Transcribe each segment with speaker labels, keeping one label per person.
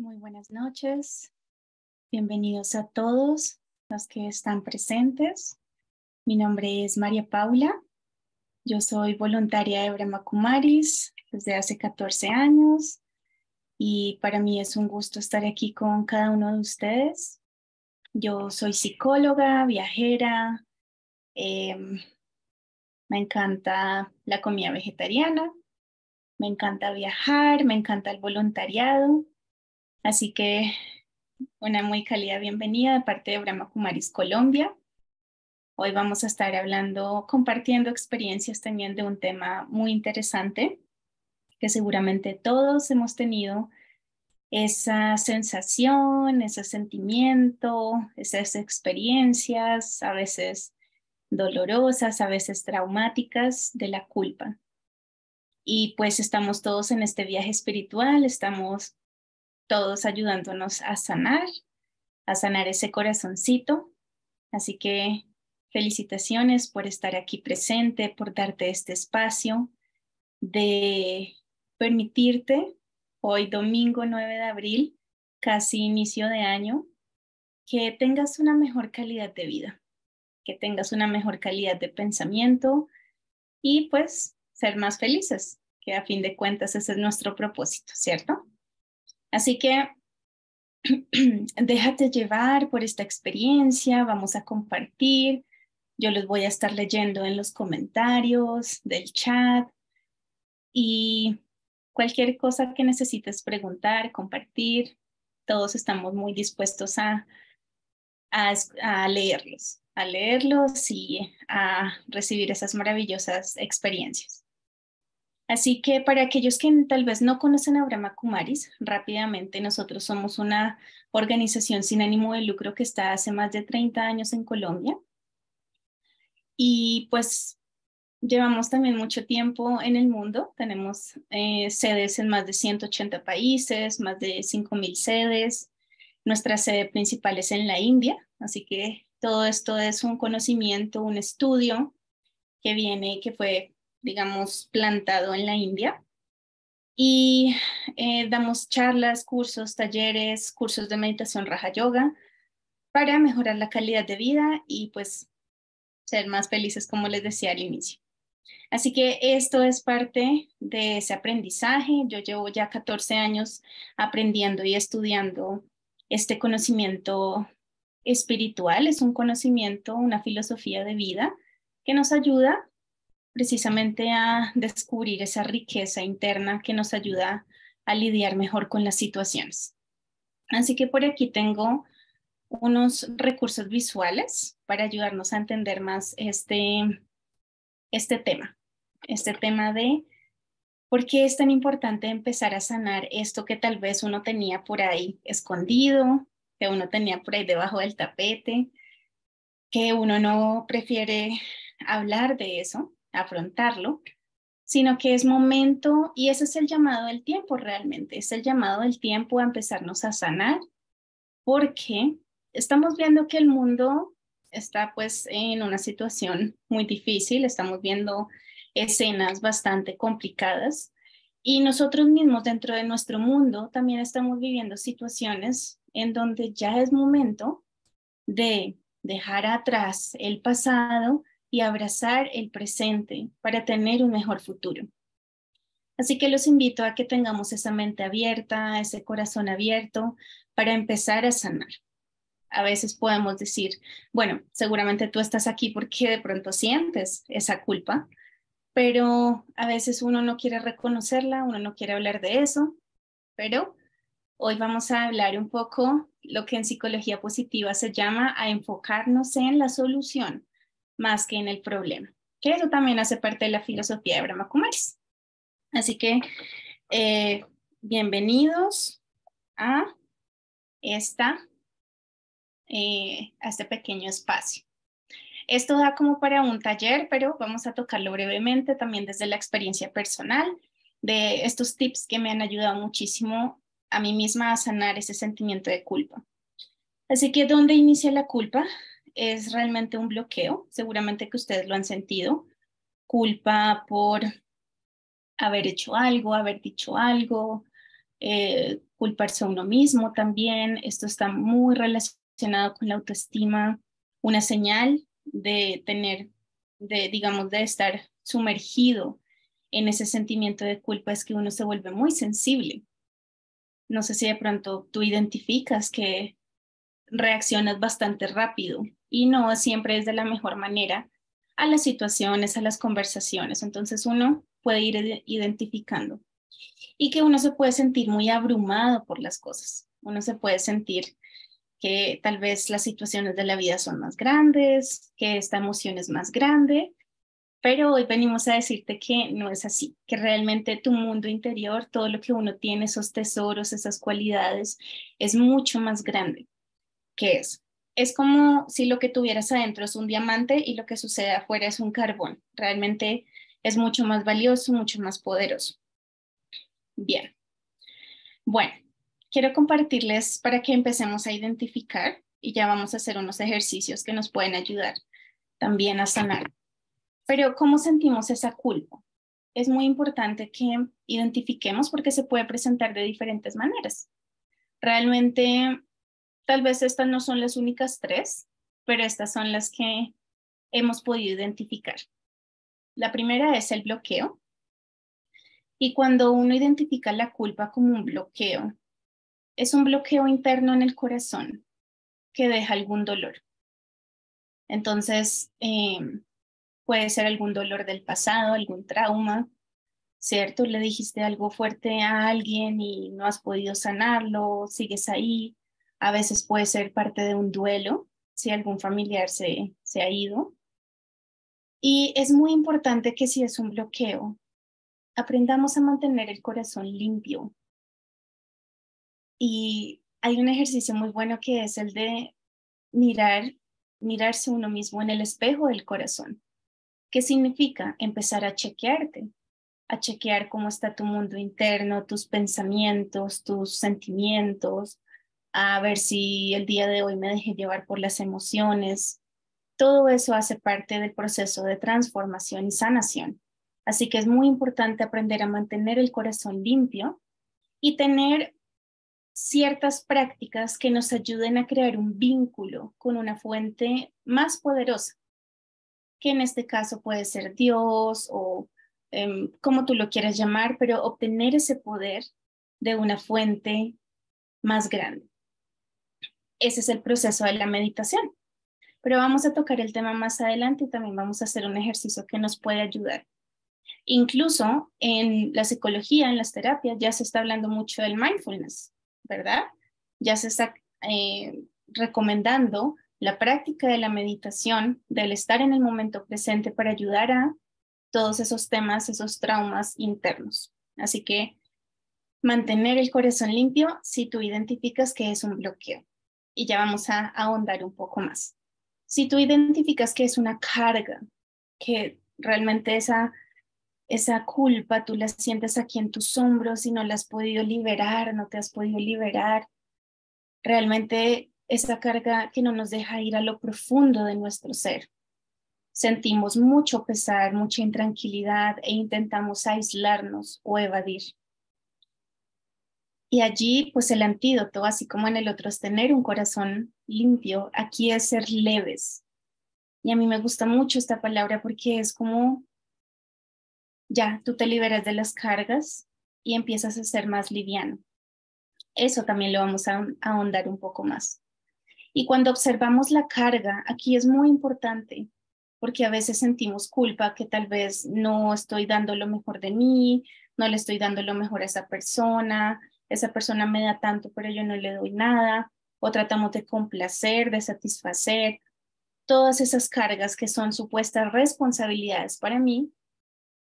Speaker 1: Muy buenas noches. Bienvenidos a todos los que están presentes. Mi nombre es María Paula. Yo soy voluntaria de Brahma Kumaris desde hace 14 años y para mí es un gusto estar aquí con cada uno de ustedes. Yo soy psicóloga, viajera, me encanta la comida vegetariana, me encanta viajar, me encanta el voluntariado. Así que una muy cálida bienvenida de parte de Brahma Kumaris Colombia. Hoy vamos a estar compartiendo experiencias también de un tema muy interesante que seguramente todos hemos tenido esa sensación, ese sentimiento, esas experiencias, a veces dolorosas, a veces traumáticas de la culpa. Y pues estamos todos en este viaje espiritual, estamos todos ayudándonos a sanar ese corazoncito. Así que felicitaciones por estar aquí presente, por darte este espacio de permitirte hoy domingo 9 de abril, casi inicio de año, que tengas una mejor calidad de vida, que tengas una mejor calidad de pensamiento y pues ser más felices, que a fin de cuentas ese es nuestro propósito, ¿cierto? Así que déjate llevar por esta experiencia, vamos a compartir. Yo los voy a estar leyendo en los comentarios del chat y cualquier cosa que necesites preguntar, compartir, todos estamos muy dispuestos a leerlos y a recibir esas maravillosas experiencias. Así que para aquellos que tal vez no conocen a Brahma Kumaris, rápidamente nosotros somos una organización sin ánimo de lucro que está hace más de 30 años en Colombia y pues llevamos también mucho tiempo en el mundo, tenemos sedes en más de 180 países, más de 5,000 sedes, nuestra sede principal es en la India, así que todo esto es un conocimiento, un estudio que fue, digamos, plantado en la India. Y damos charlas, cursos, talleres, cursos de meditación Raja Yoga para mejorar la calidad de vida y pues ser más felices, como les decía al inicio. Así que esto es parte de ese aprendizaje. Yo llevo ya 14 años aprendiendo y estudiando este conocimiento espiritual. Es un conocimiento, una filosofía de vida que nos ayuda precisamente a descubrir esa riqueza interna que nos ayuda a lidiar mejor con las situaciones. Así que por aquí tengo unos recursos visuales para ayudarnos a entender más este tema de por qué es tan importante empezar a sanar esto que tal vez uno tenía por ahí escondido, que uno tenía por ahí debajo del tapete, que uno no prefiere hablar de eso, afrontarlo, sino que es momento, y ese es el llamado del tiempo realmente, es el llamado del tiempo a empezarnos a sanar, porque estamos viendo que el mundo está pues en una situación muy difícil, estamos viendo escenas bastante complicadas y nosotros mismos dentro de nuestro mundo también estamos viviendo situaciones en donde ya es momento de dejar atrás el pasado y abrazar el presente para tener un mejor futuro. Así que los invito a que tengamos esa mente abierta, ese corazón abierto para empezar a sanar. A veces podemos decir, bueno, seguramente tú estás aquí porque de pronto sientes esa culpa, pero a veces uno no quiere reconocerla, uno no quiere hablar de eso, pero hoy vamos a hablar un poco lo que en psicología positiva se llama a enfocarnos en la solución más que en el problema, que eso también hace parte de la filosofía de Brahma Kumaris. Así que bienvenidos a, a este pequeño espacio. Esto da como para un taller, pero vamos a tocarlo brevemente también desde la experiencia personal de estos tips que me han ayudado muchísimo a mí misma a sanar ese sentimiento de culpa. Así que, ¿dónde inicia la culpa? Es realmente un bloqueo, seguramente que ustedes lo han sentido. Culpa por haber hecho algo, haber dicho algo, culparse a uno mismo también. Esto está muy relacionado con la autoestima, una señal de tener, digamos, de estar sumergido en ese sentimiento de culpa es que uno se vuelve muy sensible. No sé si de pronto tú identificas que reaccionas bastante rápido y no siempre es de la mejor manera a las situaciones, a las conversaciones. Entonces uno puede ir identificando y que uno se puede sentir muy abrumado por las cosas. Uno se puede sentir que tal vez las situaciones de la vida son más grandes, que esta emoción es más grande, pero hoy venimos a decirte que no es así, que realmente tu mundo interior, todo lo que uno tiene, esos tesoros, esas cualidades, es mucho más grande que eso. Es como si lo que tuvieras adentro es un diamante y lo que sucede afuera es un carbón. Realmente es mucho más valioso, mucho más poderoso. Bien, bueno, quiero compartirles para que empecemos a identificar y ya vamos a hacer unos ejercicios que nos pueden ayudar también a sanar. Pero ¿cómo sentimos esa culpa? Es muy importante que identifiquemos porque se puede presentar de diferentes maneras. Realmente, tal vez estas no son las únicas tres, pero estas son las que hemos podido identificar. La primera es el bloqueo. Y cuando uno identifica la culpa como un bloqueo, es un bloqueo interno en el corazón que deja algún dolor. Entonces, puede ser algún dolor del pasado, algún trauma, ¿cierto? Le dijiste algo fuerte a alguien y no has podido sanarlo, sigues ahí. A veces puede ser parte de un duelo, si algún familiar se ha ido. Y es muy importante que si es un bloqueo, aprendamos a mantener el corazón limpio. Y hay un ejercicio muy bueno que es el de mirarse uno mismo en el espejo del corazón. ¿Qué significa? Empezar a chequear cómo está tu mundo interno, tus pensamientos, tus sentimientos, a ver si el día de hoy me dejé llevar por las emociones. Todo eso hace parte del proceso de transformación y sanación. Así que es muy importante aprender a mantener el corazón limpio y tener ciertas prácticas que nos ayuden a crear un vínculo con una fuente más poderosa, que en este caso puede ser Dios o como tú lo quieras llamar, pero obtener ese poder de una fuente más grande. Ese es el proceso de la meditación. Pero vamos a tocar el tema más adelante y también vamos a hacer un ejercicio que nos puede ayudar. Incluso en la psicología, en las terapias, ya se está hablando mucho del mindfulness, ¿verdad? Ya se está recomendando la práctica de la meditación, del estar en el momento presente para ayudar a todos esos temas, esos traumas internos. Así que mantener el corazón limpio si tú identificas que es un bloqueo. Y ya vamos a ahondar un poco más. Si tú identificas que es una carga, que realmente esa culpa tú la sientes aquí en tus hombros y no la has podido liberar, no te has podido liberar, realmente esa carga que no nos deja ir a lo profundo de nuestro ser. Sentimos mucho pesar, mucha intranquilidad e intentamos aislarnos o evadir. Y allí, pues el antídoto, así como en el otro es tener un corazón limpio, aquí es ser leves. Y a mí me gusta mucho esta palabra porque es como, ya, tú te liberas de las cargas y empiezas a ser más liviano. Eso también lo vamos a ahondar un poco más. Y cuando observamos la carga, aquí es muy importante porque a veces sentimos culpa que tal vez no estoy dando lo mejor de mí, no le estoy dando lo mejor a esa persona me da tanto, pero yo no le doy nada, o tratamos de complacer, de satisfacer. Todas esas cargas que son supuestas responsabilidades para mí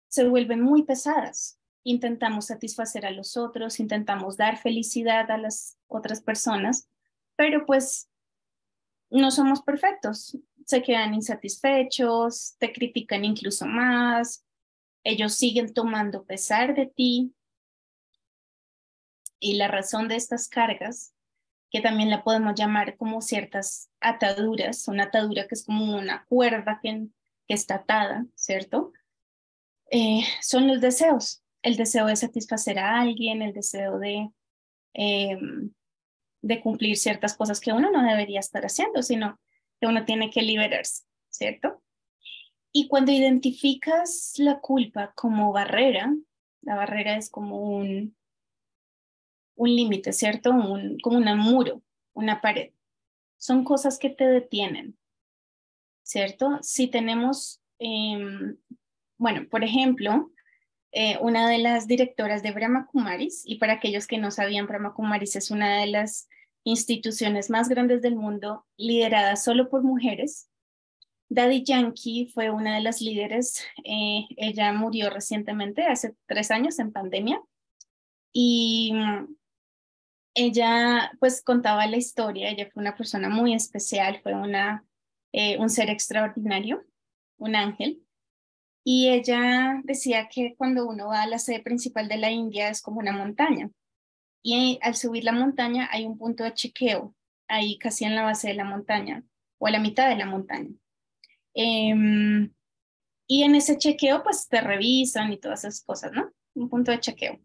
Speaker 1: se vuelven muy pesadas. Intentamos satisfacer a los otros, intentamos dar felicidad a las otras personas, pero pues no somos perfectos. Se quedan insatisfechos, te critican incluso más, ellos siguen tomando pesar de ti y la razón de estas cargas, que también la podemos llamar como ciertas ataduras, una atadura que es como una cuerda que está atada, ¿cierto? Son los deseos, el deseo de satisfacer a alguien, el deseo eh, de cumplir ciertas cosas que uno no debería estar haciendo, sino que uno tiene que liberarse, ¿cierto? Y cuando identificas la culpa como barrera, la barrera es como un límite, ¿cierto? Como un muro, una pared. Son cosas que te detienen, ¿cierto? Si tenemos, bueno, por ejemplo, una de las directoras de Brahma Kumaris, y para aquellos que no sabían, Brahma Kumaris es una de las instituciones más grandes del mundo, liderada solo por mujeres. Daddy Yankee fue una de las líderes, ella murió recientemente, hace 3 años en pandemia, y ella pues contaba la historia, ella fue una persona muy especial, fue un ser extraordinario, un ángel, y ella decía que cuando uno va a la sede principal de la India es como una montaña, y al subir la montaña hay un punto de chequeo, ahí casi en la base de la montaña, o a la mitad de la montaña. Em, y en ese chequeo pues te revisan y todas esas cosas, ¿no? Un punto de chequeo.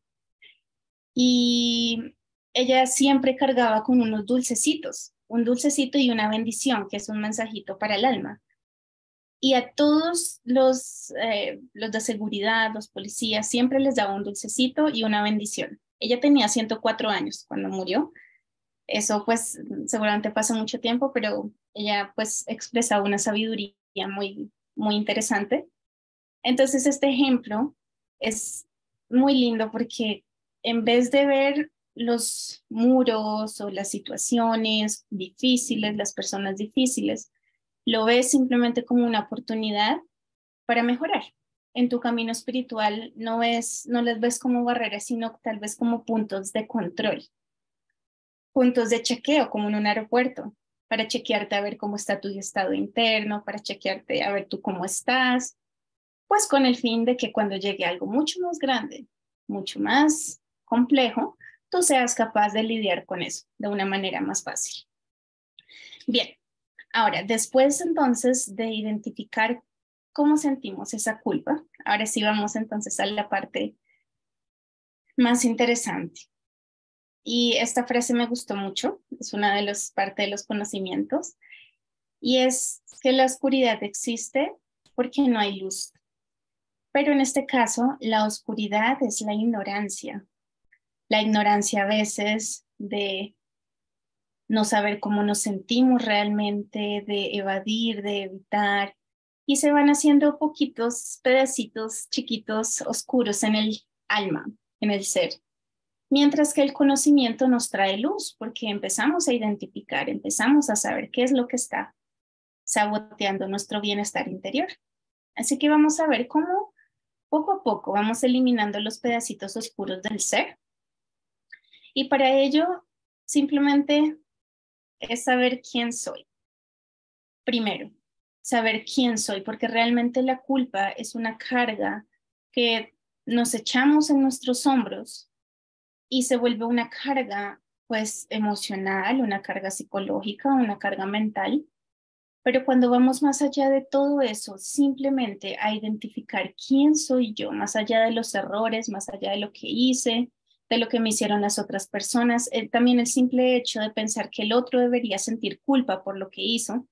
Speaker 1: Y ella siempre cargaba con unos dulcecitos, un dulcecito y una bendición, que es un mensajito para el alma. Y a todos los de seguridad, los policías, siempre les daba un dulcecito y una bendición. Ella tenía 104 años cuando murió. Eso pues seguramente pasó mucho tiempo, pero ella pues expresaba una sabiduría muy, muy interesante. Entonces este ejemplo es muy lindo porque en vez de ver los muros o las situaciones difíciles, las personas difíciles, lo ves simplemente como una oportunidad para mejorar. En tu camino espiritual no las ves como barreras, sino tal vez como puntos de control, puntos de chequeo, como en un aeropuerto, para chequearte a ver cómo está tu estado interno, para chequearte a ver tú cómo estás, pues con el fin de que cuando llegue algo mucho más grande, mucho más complejo, tú seas capaz de lidiar con eso de una manera más fácil. Bien, ahora, después entonces de identificar cómo sentimos esa culpa, ahora sí vamos entonces a la parte más interesante. Y esta frase me gustó mucho, es una de las partes de los conocimientos, y es que la oscuridad existe porque no hay luz. Pero en este caso, la oscuridad es la ignorancia a veces de no saber cómo nos sentimos realmente, de evadir, de evitar, y se van haciendo poquitos pedacitos chiquitos, oscuros en el alma, en el ser. Mientras que el conocimiento nos trae luz, porque empezamos a identificar, empezamos a saber qué es lo que está saboteando nuestro bienestar interior. Así que vamos a ver cómo poco a poco vamos eliminando los pedacitos oscuros del ser. Y para ello, simplemente es saber quién soy. Primero, saber quién soy, porque realmente la culpa es una carga que nos echamos en nuestros hombros y se vuelve una carga, pues, emocional, una carga psicológica, una carga mental. Pero cuando vamos más allá de todo eso, simplemente a identificar quién soy yo, más allá de los errores, más allá de lo que hice, de lo que me hicieron las otras personas, también el simple hecho de pensar que el otro debería sentir culpa por lo que hizo,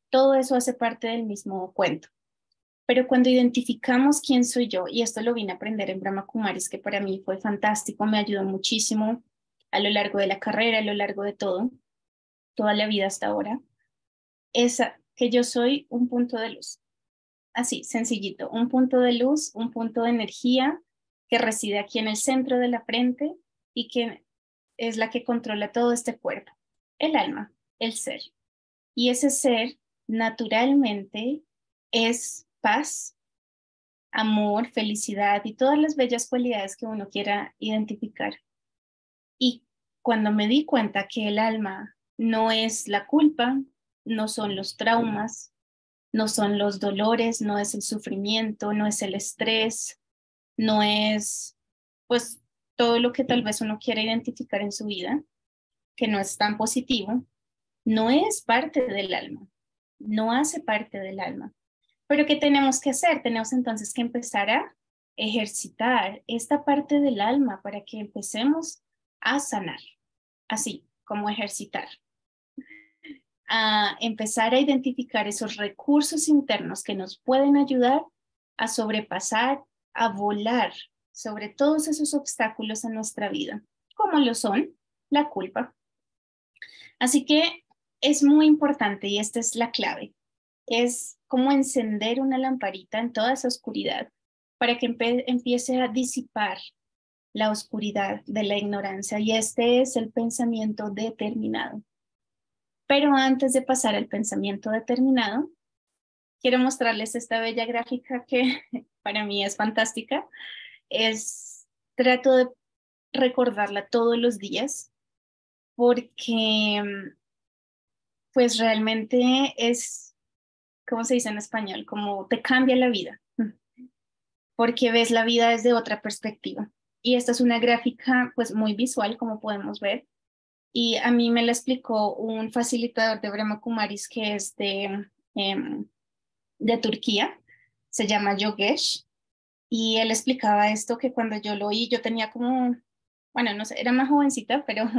Speaker 1: todo eso hace parte del mismo cuento. Pero cuando identificamos quién soy yo, y esto lo vine a aprender en Brahma Kumaris, que para mí fue fantástico, me ayudó muchísimo a lo largo de la carrera, a lo largo de todo, toda la vida hasta ahora, es que yo soy un punto de luz. Así, sencillito, un punto de luz, un punto de energía que reside aquí en el centro de la frente y que es la que controla todo este cuerpo, el alma, el ser. Y ese ser naturalmente es paz, amor, felicidad y todas las bellas cualidades que uno quiera identificar. Y cuando me di cuenta que el alma no es la culpa, no son los traumas, no son los dolores, no es el sufrimiento, no es el estrés, no es pues todo lo que tal vez uno quiera identificar en su vida, que no es tan positivo, no es parte del alma, no hace parte del alma. Pero ¿qué tenemos que hacer? Tenemos entonces que empezar a ejercitar esta parte del alma para que empecemos a sanar. así como ejercitar, a empezar a identificar esos recursos internos que nos pueden ayudar a sobrepasar, a volar sobre todos esos obstáculos en nuestra vida, como lo son la culpa. Así que es muy importante, y esta es la clave, es como encender una lamparita en toda esa oscuridad para que empiece a disipar la oscuridad de la ignorancia, y este es el pensamiento determinado. Pero antes de pasar al pensamiento determinado, quiero mostrarles esta bella gráfica que para mí es fantástica. Trato de recordarla todos los días porque pues realmente es, ¿cómo se dice en español? Como te cambia la vida, porque ves la vida desde otra perspectiva. Y esta es una gráfica pues muy visual, como podemos ver. Y a mí me la explicó un facilitador de Brahma Kumaris que es de Turquía, se llama Yogesh, y él explicaba esto que cuando yo lo oí, yo tenía como, bueno, no sé, era más jovencita, pero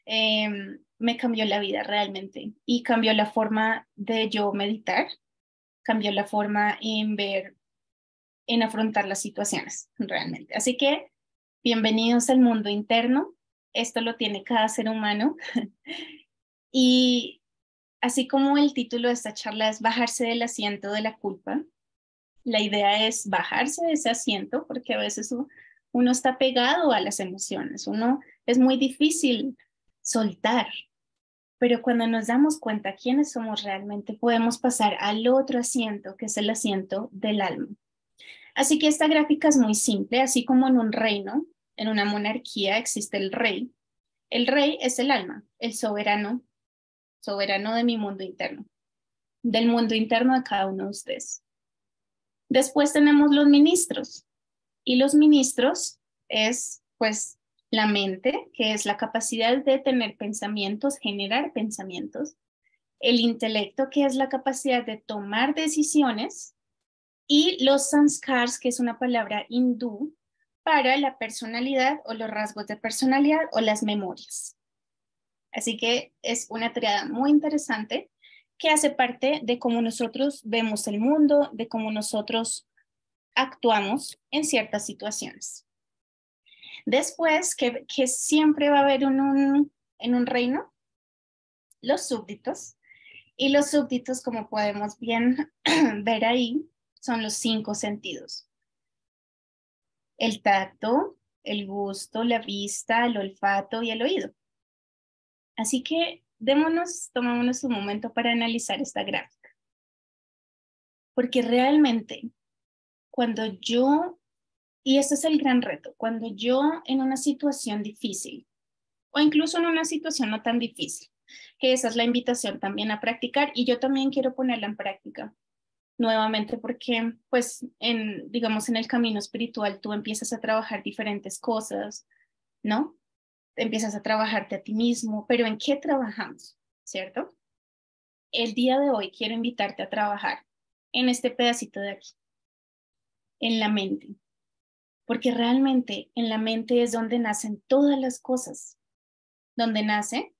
Speaker 1: me cambió la vida realmente y cambió la forma de yo meditar, cambió la forma en ver, en afrontar las situaciones realmente. Así que bienvenidos al mundo interno, esto lo tiene cada ser humano y así como el título de esta charla es bajarse del asiento de la culpa, la idea es bajarse de ese asiento porque a veces uno está pegado a las emociones, uno es muy difícil soltar, pero cuando nos damos cuenta quiénes somos realmente, podemos pasar al otro asiento, que es el asiento del alma. Así que esta gráfica es muy simple, así como en un reino, en una monarquía existe el rey. El rey es el alma, el soberano, soberano de mi mundo interno, del mundo interno de cada uno de ustedes. Después tenemos los ministros, y los ministros es pues la mente, que es la capacidad de tener pensamientos, generar pensamientos, el intelecto, que es la capacidad de tomar decisiones, y los sanskars, que es una palabra hindú para la personalidad o los rasgos de personalidad o las memorias. Así que es una triada muy interesante que hace parte de cómo nosotros vemos el mundo, de cómo nosotros actuamos en ciertas situaciones. Después, que siempre va a haber en un reino, los súbditos. Y los súbditos, como podemos bien ver ahí, son los 5 sentidos. El tacto, el gusto, la vista, el olfato y el oído. Así que tomémonos un momento para analizar esta gráfica. Porque realmente, cuando yo, y este es el gran reto, cuando yo en una situación difícil, o incluso en una situación no tan difícil, que esa es la invitación también a practicar, y yo también quiero ponerla en práctica nuevamente porque pues digamos en el camino espiritual tú empiezas a trabajar diferentes cosas, ¿no? Empiezas a trabajarte a ti mismo, pero ¿en qué trabajamos? ¿Cierto? El día de hoy quiero invitarte a trabajar en este pedacito de aquí, en la mente, porque realmente en la mente es donde nacen todas las cosas, donde nace,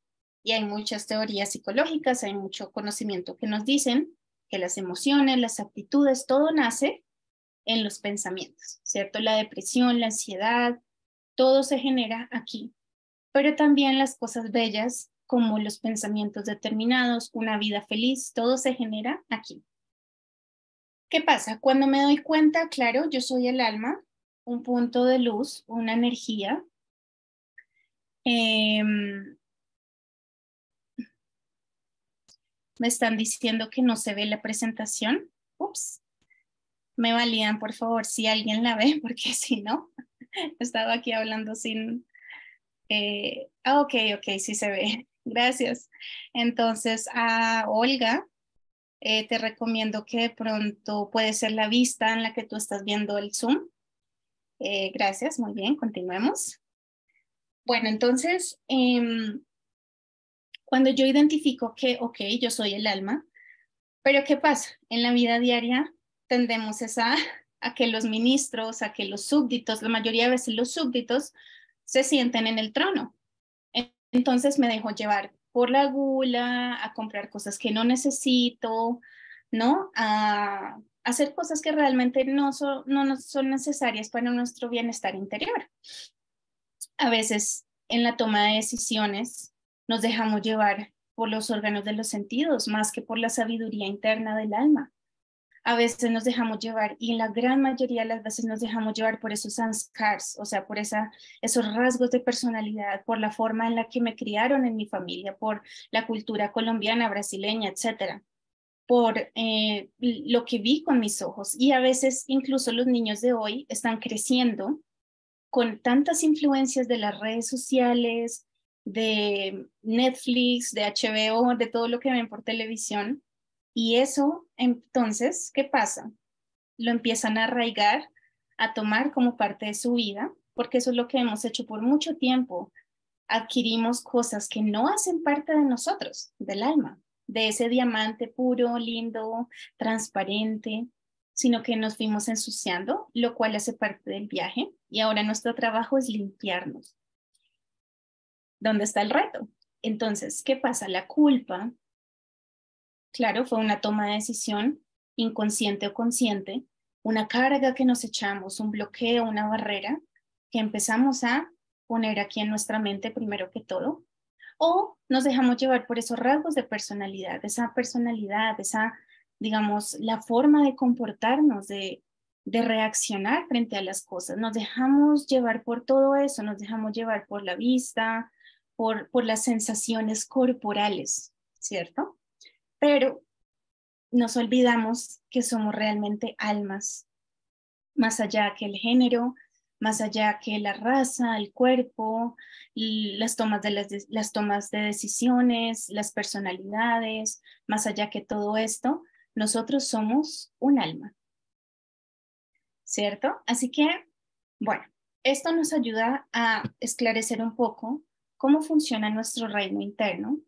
Speaker 1: y hay muchas teorías psicológicas, hay mucho conocimiento que nos dicen que las emociones, las actitudes, todo nace en los pensamientos, ¿cierto? La depresión, la ansiedad, todo se genera aquí, pero también las cosas bellas como los pensamientos determinados, una vida feliz, todo se genera aquí. ¿Qué pasa? Cuando me doy cuenta, claro, yo soy el alma, un punto de luz, una energía. Me están diciendo que no se ve la presentación. Ups, me validan por favor si alguien la ve, porque si no, he estado aquí hablando sin... ok, sí se ve. Gracias. Entonces, a Olga, te recomiendo que de pronto puede ser la vista en la que tú estás viendo el Zoom. Gracias, muy bien, continuemos. Bueno, entonces, cuando yo identifico que, ok, yo soy el alma, pero ¿qué pasa? En la vida diaria tendemos a que los ministros, a que los súbditos, la mayoría de veces los súbditos se sienten en el trono. Entonces me dejo llevar por la gula, a comprar cosas que no necesito, ¿no? A hacer cosas que realmente no son necesarias para nuestro bienestar interior. A veces en la toma de decisiones nos dejamos llevar por los órganos de los sentidos más que por la sabiduría interna del alma. A veces nos dejamos llevar, y en la gran mayoría de las veces nos dejamos llevar por esos sanskars, o sea, por esos rasgos de personalidad, por la forma en la que me criaron en mi familia, por la cultura colombiana, brasileña, etcétera, por lo que vi con mis ojos. Y a veces incluso los niños de hoy están creciendo con tantas influencias de las redes sociales, de Netflix, de HBO, de todo lo que ven por televisión. Y eso, entonces, ¿qué pasa? Lo empiezan a arraigar, a tomar como parte de su vida, porque eso es lo que hemos hecho por mucho tiempo. Adquirimos cosas que no hacen parte de nosotros, del alma, de ese diamante puro, lindo, transparente, sino que nos fuimos ensuciando, lo cual hace parte del viaje, y ahora nuestro trabajo es limpiarnos. ¿Dónde está el reto? Entonces, ¿qué pasa? La culpa, claro, fue una toma de decisión, inconsciente o consciente, una carga que nos echamos, un bloqueo, una barrera que empezamos a poner aquí en nuestra mente primero que todo, o nos dejamos llevar por esos rasgos de personalidad, digamos, la forma de comportarnos, de reaccionar frente a las cosas. Nos dejamos llevar por todo eso, nos dejamos llevar por la vista, por las sensaciones corporales, ¿cierto? Pero nos olvidamos que somos realmente almas, más allá que el género, más allá que la raza, el cuerpo, las tomas de decisiones, las personalidades, más allá que todo esto, nosotros somos un alma, ¿cierto? Así que, bueno, esto nos ayuda a esclarecer un poco cómo funciona nuestro reino interno.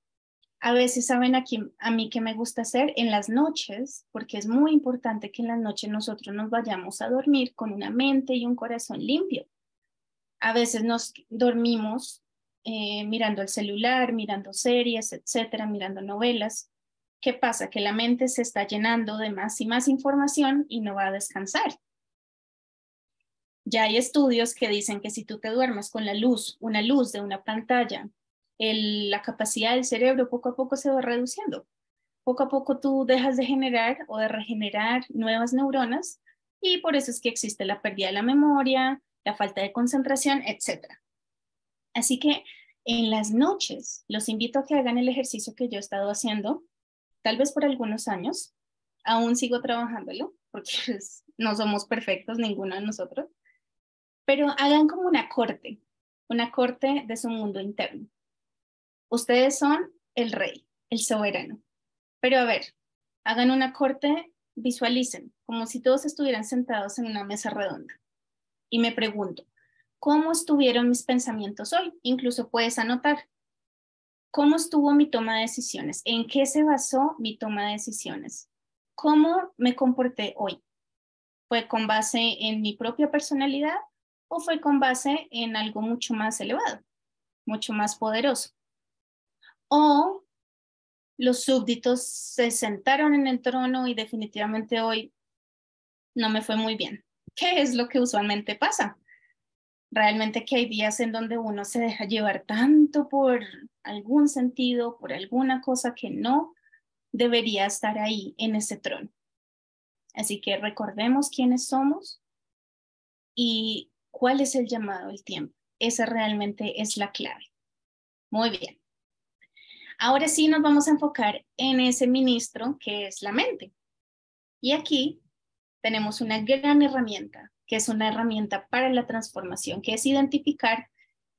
Speaker 1: A veces saben a mí que me gusta hacer en las noches, porque es muy importante que en las noches nosotros nos vayamos a dormir con una mente y un corazón limpio. A veces nos dormimos mirando el celular, mirando series, etcétera, mirando novelas. ¿Qué pasa? Que la mente se está llenando de más y más información y no va a descansar. Ya hay estudios que dicen que si tú te duermes con una luz de una pantalla, la capacidad del cerebro poco a poco se va reduciendo. Poco a poco tú dejas de generar o de regenerar nuevas neuronas, y por eso es que existe la pérdida de la memoria, la falta de concentración, etcétera. Así que en las noches los invito a que hagan el ejercicio que yo he estado haciendo, tal vez por algunos años. Aún sigo trabajándolo porque pues, no somos perfectos ninguno de nosotros, pero hagan como una corte de su mundo interno. Ustedes son el rey, el soberano. Pero a ver, hagan una corte, visualicen, como si todos estuvieran sentados en una mesa redonda. Y me pregunto, ¿cómo estuvieron mis pensamientos hoy? Incluso puedes anotar, ¿cómo estuvo mi toma de decisiones? ¿En qué se basó mi toma de decisiones? ¿Cómo me comporté hoy? ¿Fue con base en mi propia personalidad o fue con base en algo mucho más elevado, mucho más poderoso? ¿O los súbditos se sentaron en el trono y definitivamente hoy no me fue muy bien? ¿Qué es lo que usualmente pasa? Realmente que hay días en donde uno se deja llevar tanto por algún sentido, por alguna cosa que no debería estar ahí en ese trono. Así que recordemos quiénes somos y cuál es el llamado del tiempo. Esa realmente es la clave. Muy bien. Ahora sí nos vamos a enfocar en ese ministro que es la mente. Y aquí tenemos una gran herramienta, que es una herramienta para la transformación, que es identificar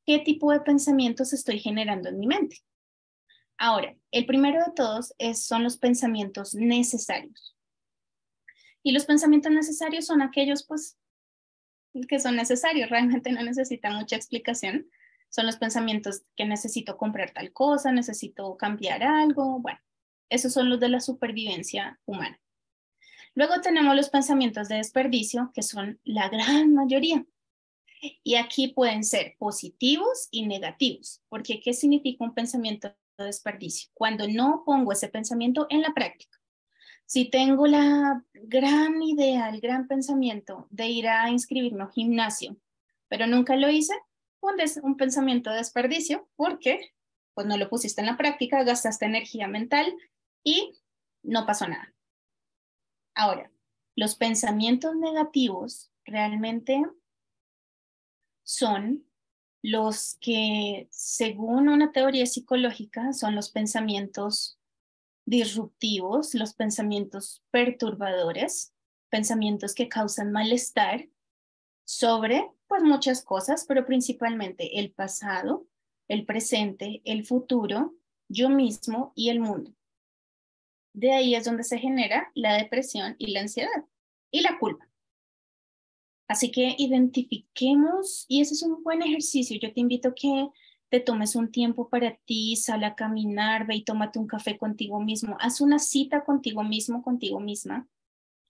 Speaker 1: qué tipo de pensamientos estoy generando en mi mente. Ahora, el primero de todos son los pensamientos necesarios. Y los pensamientos necesarios son aquellos, pues, que son necesarios, realmente no necesitan mucha explicación. Son los pensamientos que necesito comprar tal cosa, necesito cambiar algo, bueno, esos son los de la supervivencia humana. Luego tenemos los pensamientos de desperdicio, que son la gran mayoría. Y aquí pueden ser positivos y negativos, porque ¿qué significa un pensamiento de desperdicio? Cuando no pongo ese pensamiento en la práctica. Si tengo la gran idea, el gran pensamiento de ir a inscribirme a un gimnasio, pero nunca lo hice, un pensamiento de desperdicio, porque pues no lo pusiste en la práctica, gastaste energía mental y no pasó nada. Ahora, los pensamientos negativos realmente son los que, según una teoría psicológica, son los pensamientos disruptivos, los pensamientos perturbadores, pensamientos que causan malestar sobre pues muchas cosas, pero principalmente el pasado, el presente, el futuro, yo mismo y el mundo. De ahí es donde se genera la depresión y la ansiedad y la culpa. Así que identifiquemos, y ese es un buen ejercicio. Yo te invito a que te tomes un tiempo para ti, sal a caminar, ve y tómate un café contigo mismo, haz una cita contigo mismo, contigo misma,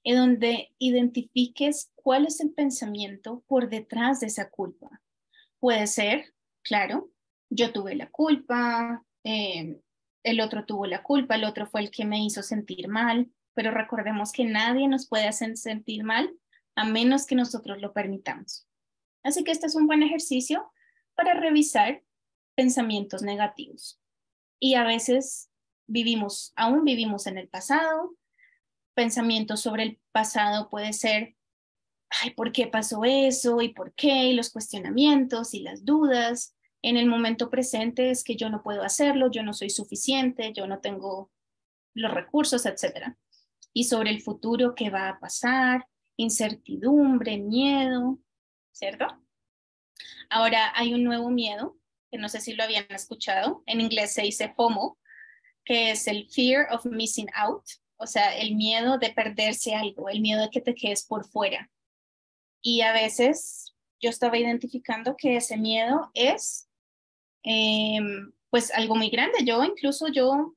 Speaker 1: en donde identifiques cuál es el pensamiento por detrás de esa culpa. Puede ser, claro, yo tuve la culpa, el otro tuvo la culpa, el otro fue el que me hizo sentir mal, pero recordemos que nadie nos puede hacer sentir mal a menos que nosotros lo permitamos. Así que este es un buen ejercicio para revisar pensamientos negativos. Y a veces aún vivimos en el pasado. Pensamientos sobre el pasado puede ser, ay, ¿por qué pasó eso? ¿Y por qué? Y los cuestionamientos y las dudas. En el momento presente es que yo no puedo hacerlo, yo no soy suficiente, yo no tengo los recursos, etcétera. Y sobre el futuro, ¿qué va a pasar? Incertidumbre, miedo, ¿cierto? Ahora hay un nuevo miedo, que no sé si lo habían escuchado, en inglés se dice FOMO, que es el fear of missing out, o sea, el miedo de perderse algo, el miedo de que te quedes por fuera. Y a veces yo estaba identificando que ese miedo es pues algo muy grande. Yo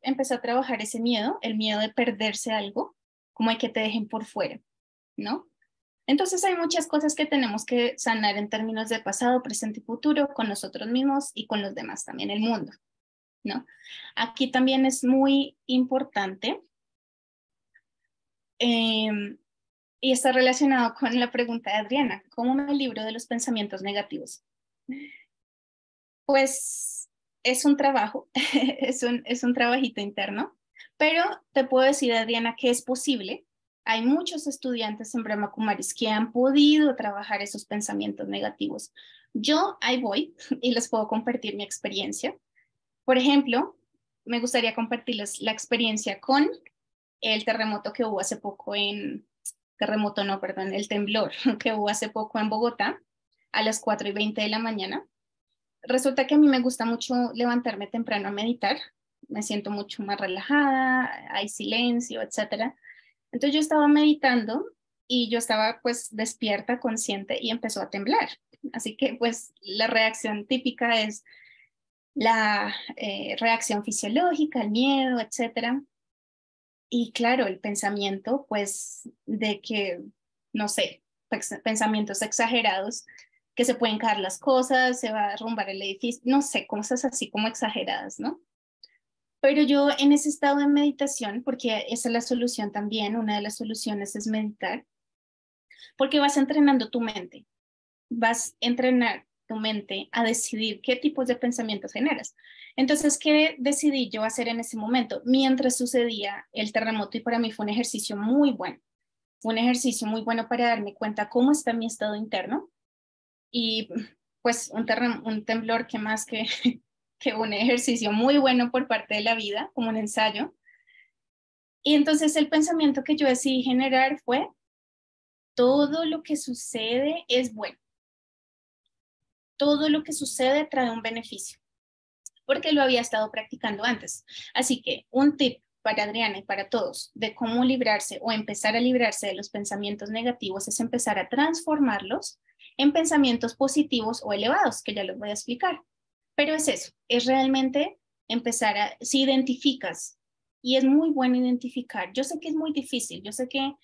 Speaker 1: empecé a trabajar ese miedo, el miedo de perderse algo, como de que te dejen por fuera, ¿no? Entonces hay muchas cosas que tenemos que sanar en términos de pasado, presente y futuro con nosotros mismos y con los demás, también el mundo, ¿no? Aquí también es muy importante eh, y está relacionado con la pregunta de Adriana, ¿cómo me libro de los pensamientos negativos? Pues es un trabajo, es un trabajito interno, pero te puedo decir, Adriana, que es posible. Hay muchos estudiantes en Brahma Kumaris que han podido trabajar esos pensamientos negativos. Yo ahí voy y les puedo compartir mi experiencia. Por ejemplo, me gustaría compartirles la experiencia con el terremoto que hubo hace poco terremoto no, perdón, el temblor que hubo hace poco en Bogotá a las 4:20 de la mañana. Resulta que a mí me gusta mucho levantarme temprano a meditar, me siento mucho más relajada, hay silencio, etcétera. Entonces yo estaba meditando y yo estaba pues despierta, consciente y empezó a temblar. Así que pues la reacción típica es la reacción fisiológica, el miedo, etcétera. Y claro, el pensamiento pues de que, no sé, pensamientos exagerados que se pueden caer las cosas, se va a derrumbar el edificio, no sé, cosas así como exageradas, ¿no? Pero yo en ese estado de meditación, porque esa es la solución también, una de las soluciones es meditar, porque vas entrenando tu mente, vas a entrenar tu mente a decidir qué tipos de pensamientos generas. Entonces, ¿qué decidí yo hacer en ese momento? Mientras sucedía el terremoto y para mí fue un ejercicio muy bueno. Fue un ejercicio muy bueno para darme cuenta cómo está mi estado interno y pues un temblor que más que, que un ejercicio muy bueno por parte de la vida, como un ensayo. Y entonces el pensamiento que yo decidí generar fue, todo lo que sucede es bueno, todo lo que sucede trae un beneficio, porque lo había estado practicando antes. Así que un tip para Adriana y para todos de cómo librarse o empezar a librarse de los pensamientos negativos es empezar a transformarlos en pensamientos positivos o elevados, que ya los voy a explicar. Pero es eso, es realmente empezar si identificas, y es muy bueno identificar, yo sé que es muy difícil, yo sé que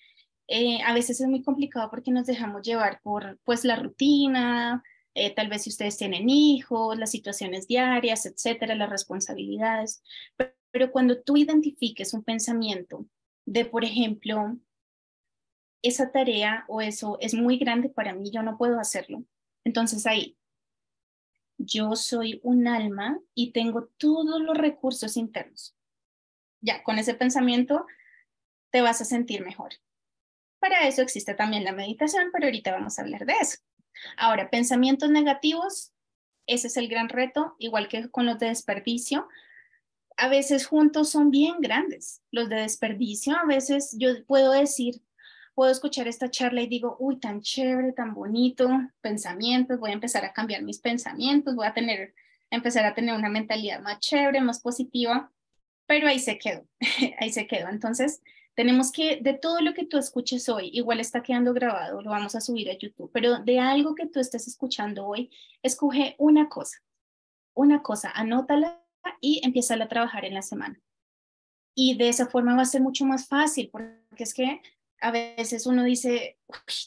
Speaker 1: a veces es muy complicado porque nos dejamos llevar por pues la rutina, tal vez si ustedes tienen hijos, las situaciones diarias, etcétera, las responsabilidades. Pero cuando tú identifiques un pensamiento de, por ejemplo, esa tarea o eso es muy grande para mí, yo no puedo hacerlo. Entonces ahí, yo soy un alma y tengo todos los recursos internos. Ya, con ese pensamiento te vas a sentir mejor. Para eso existe también la meditación, pero ahorita vamos a hablar de eso. Ahora, pensamientos negativos, ese es el gran reto, igual que con los de desperdicio. A veces juntos son bien grandes. Los de desperdicio, a veces yo puedo decir, puedo escuchar esta charla y digo, uy, tan chévere, tan bonito, pensamientos, voy a empezar a cambiar mis pensamientos, voy a empezar a tener una mentalidad más chévere, más positiva, pero ahí se quedó, ahí se quedó. Entonces, tenemos que, de todo lo que tú escuches hoy, igual está quedando grabado, lo vamos a subir a YouTube, pero de algo que tú estés escuchando hoy, escoge una cosa, anótala y empieza a trabajar en la semana. Y de esa forma va a ser mucho más fácil, porque es que a veces uno dice,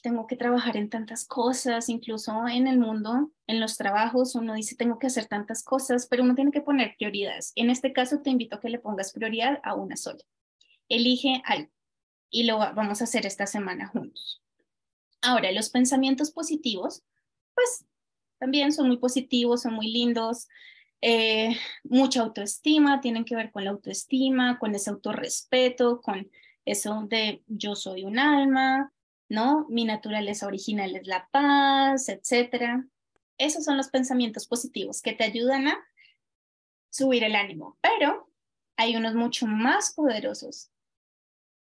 Speaker 1: tengo que trabajar en tantas cosas, incluso en el mundo, en los trabajos, uno dice, tengo que hacer tantas cosas, pero uno tiene que poner prioridades. En este caso, te invito a que le pongas prioridad a una sola. Elige algo y lo vamos a hacer esta semana juntos. Ahora, los pensamientos positivos, pues también son muy positivos, son muy lindos, mucha autoestima, tienen que ver con la autoestima, con ese autorrespeto, con eso de yo soy un alma, ¿no? Mi naturaleza original es la paz, etcétera. Esos son los pensamientos positivos que te ayudan a subir el ánimo, pero hay unos mucho más poderosos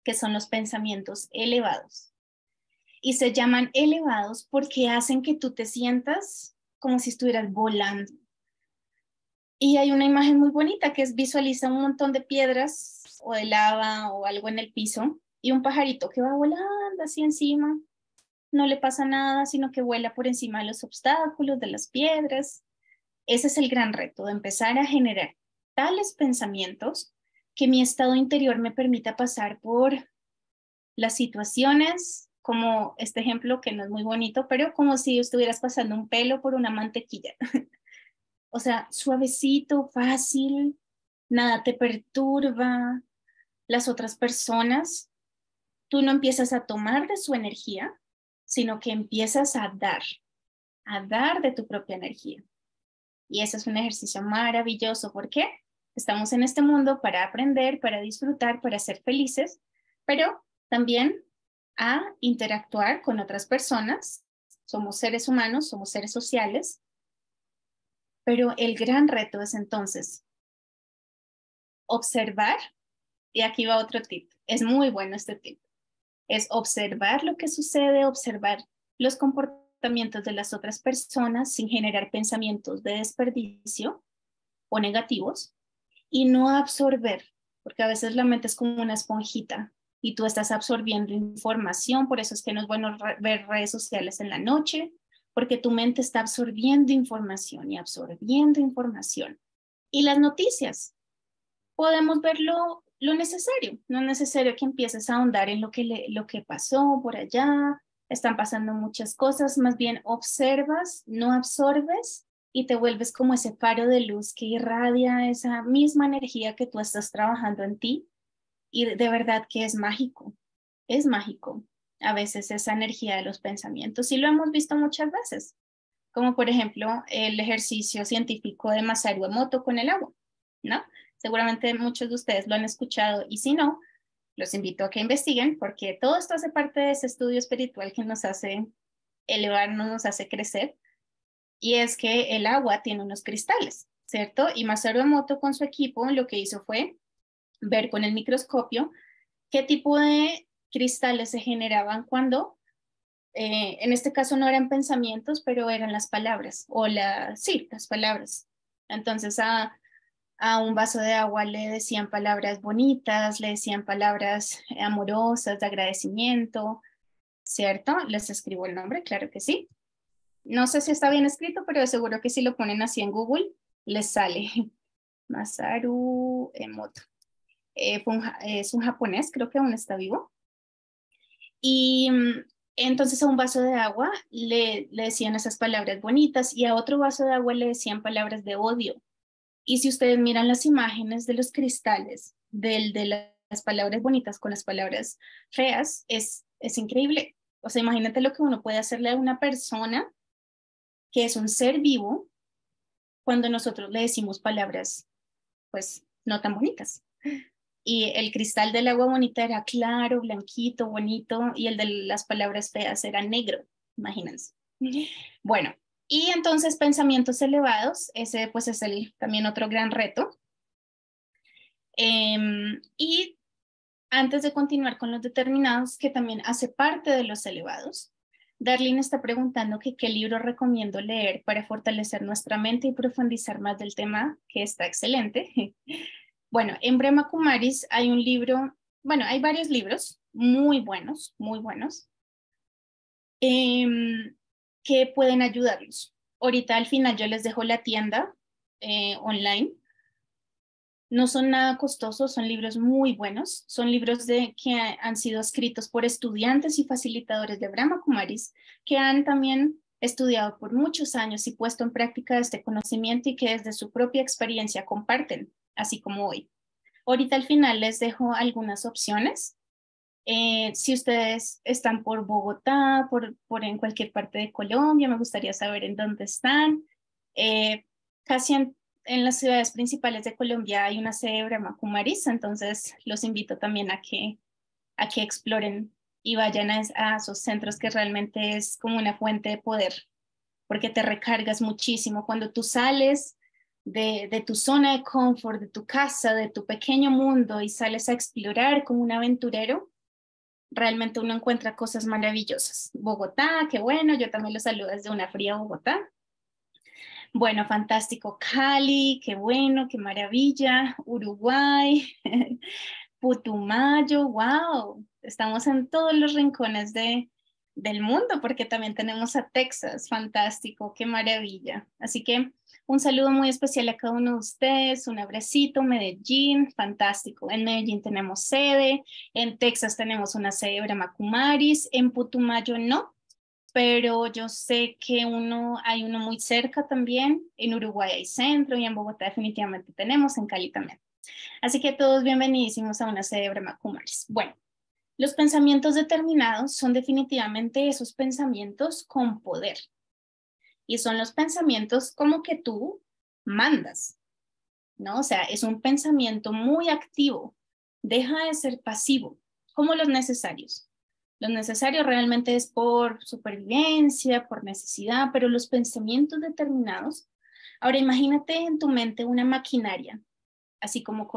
Speaker 1: que son los pensamientos elevados. Y se llaman elevados porque hacen que tú te sientas como si estuvieras volando. Y hay una imagen muy bonita que es visualiza un montón de piedras o de lava o algo en el piso y un pajarito que va volando así encima. No le pasa nada, sino que vuela por encima de los obstáculos, de las piedras. Ese es el gran reto, de empezar a generar tales pensamientos que mi estado interior me permita pasar por las situaciones, como este ejemplo que no es muy bonito, pero como si estuvieras pasando un pelo por una mantequilla. O sea, suavecito, fácil, nada te perturba. Las otras personas, tú no empiezas a tomar de su energía, sino que empiezas a dar de tu propia energía. Y eso es un ejercicio maravilloso. ¿Por qué? Estamos en este mundo para aprender, para disfrutar, para ser felices, pero también a interactuar con otras personas. Somos seres humanos, somos seres sociales, pero el gran reto es entonces observar, y aquí va otro tip, es muy bueno este tip, es observar lo que sucede, observar los comportamientos de las otras personas sin generar pensamientos de desperdicio o negativos y no absorber, porque a veces la mente es como una esponjita y tú estás absorbiendo información, por eso es que no es bueno ver redes sociales en la noche, porque tu mente está absorbiendo información y absorbiendo información. Y las noticias, podemos ver lo necesario, no es necesario que empieces a ahondar en lo que pasó por allá, están pasando muchas cosas, más bien observas, no absorbes y te vuelves como ese faro de luz que irradia esa misma energía que tú estás trabajando en ti y de verdad que es mágico a veces esa energía de los pensamientos y lo hemos visto muchas veces, como por ejemplo el ejercicio científico de Masaru Emoto con el agua, ¿no? Seguramente muchos de ustedes lo han escuchado y si no, los invito a que investiguen porque todo esto hace parte de ese estudio espiritual que nos hace elevarnos, nos hace crecer y es que el agua tiene unos cristales, ¿cierto? Y Masaru Emoto con su equipo lo que hizo fue ver con el microscopio qué tipo de cristales se generaban cuando, en este caso no eran pensamientos, pero eran las palabras, sí, las palabras. Entonces a un vaso de agua le decían palabras bonitas, le decían palabras amorosas, de agradecimiento, ¿cierto? Les escribo el nombre, claro que sí. No sé si está bien escrito, pero seguro que si lo ponen así en Google, les sale. Masaru Emoto. Es un japonés, creo que aún está vivo. Y Entonces a un vaso de agua le decían esas palabras bonitas y a otro vaso de agua le decían palabras de odio. Y si ustedes miran las imágenes de los cristales, las palabras bonitas con las palabras feas, es increíble. O sea, imagínate lo que uno puede hacerle a una persona que es un ser vivo cuando nosotros le decimos palabras, pues, no tan bonitas. Y el cristal del agua bonita era claro, blanquito, bonito, y el de las palabras feas era negro, imagínense. Bueno, y entonces pensamientos elevados, ese pues es también otro gran reto. Y antes de continuar con los determinados, que también hace parte de los elevados, Darlene está preguntando que qué libro recomiendo leer para fortalecer nuestra mente y profundizar más del tema, que está excelente. Bueno, en Brahma Kumaris hay un libro, bueno, hay varios libros muy buenos, que pueden ayudarlos. Ahorita al final yo les dejo la tienda online. No son nada costosos, son libros muy buenos, son libros que han sido escritos por estudiantes y facilitadores de Brahma Kumaris que han también estudiado por muchos años y puesto en práctica este conocimiento y que desde su propia experiencia comparten, así como hoy. Ahorita al final les dejo algunas opciones. Si ustedes están por Bogotá, por en cualquier parte de Colombia, me gustaría saber en dónde están. Casi en las ciudades principales de Colombia hay una sede de Brahma Kumaris, entonces los invito también a que exploren y vayan a esos centros que realmente es como una fuente de poder, porque te recargas muchísimo cuando tú sales de tu zona de confort, de tu casa, de tu pequeño mundo y sales a explorar como un aventurero. Realmente uno encuentra cosas maravillosas. Bogotá, qué bueno, yo también los saludo desde una fría Bogotá. Bueno, fantástico. Cali, qué bueno, qué maravilla. Uruguay, Putumayo, wow. Estamos en todos los rincones del mundo porque también tenemos a Texas, fantástico, qué maravilla. Así que un saludo muy especial a cada uno de ustedes, un abracito, Medellín, fantástico. En Medellín tenemos sede, en Texas tenemos una sede de Brahma Kumaris, en Putumayo no, pero yo sé que hay uno muy cerca también, en Uruguay hay centro y en Bogotá definitivamente tenemos, en Cali también. Así que todos bienvenidísimos a una sede de Brahma Kumaris. Bueno, los pensamientos determinados son definitivamente esos pensamientos con poder y son los pensamientos como que tú mandas, ¿no? O sea, es un pensamiento muy activo, deja de ser pasivo, como los necesarios. Los necesarios realmente es por supervivencia, por necesidad, pero los pensamientos determinados. Ahora imagínate en tu mente una maquinaria, así como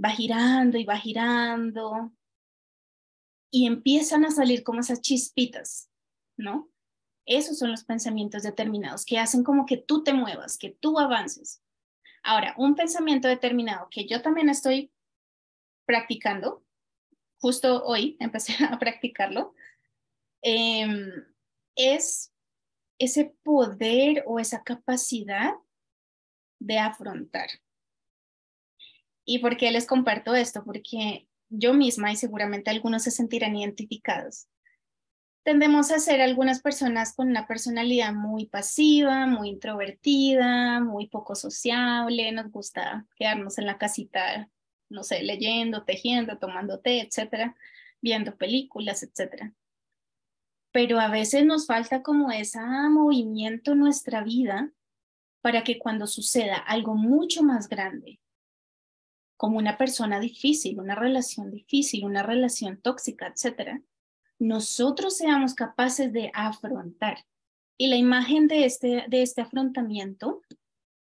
Speaker 1: va girando y va girando y empiezan a salir como esas chispitas, ¿no? Esos son los pensamientos determinados que hacen como que tú te muevas, que tú avances. Ahora, un pensamiento determinado que yo también estoy practicando, justo hoy empecé a practicarlo, eh, es ese poder o esa capacidad de afrontar. ¿Y por qué les comparto esto? Porque yo misma, y seguramente algunos se sentirán identificados, tendemos a ser algunas personas con una personalidad muy pasiva, muy introvertida, muy poco sociable, nos gusta quedarnos en la casita, no sé, leyendo, tejiendo, tomando té, etcétera, viendo películas, etcétera. Pero a veces nos falta como ese movimiento en nuestra vida para que cuando suceda algo mucho más grande, como una persona difícil, una relación tóxica, etcétera, nosotros seamos capaces de afrontar. Y la imagen de este afrontamiento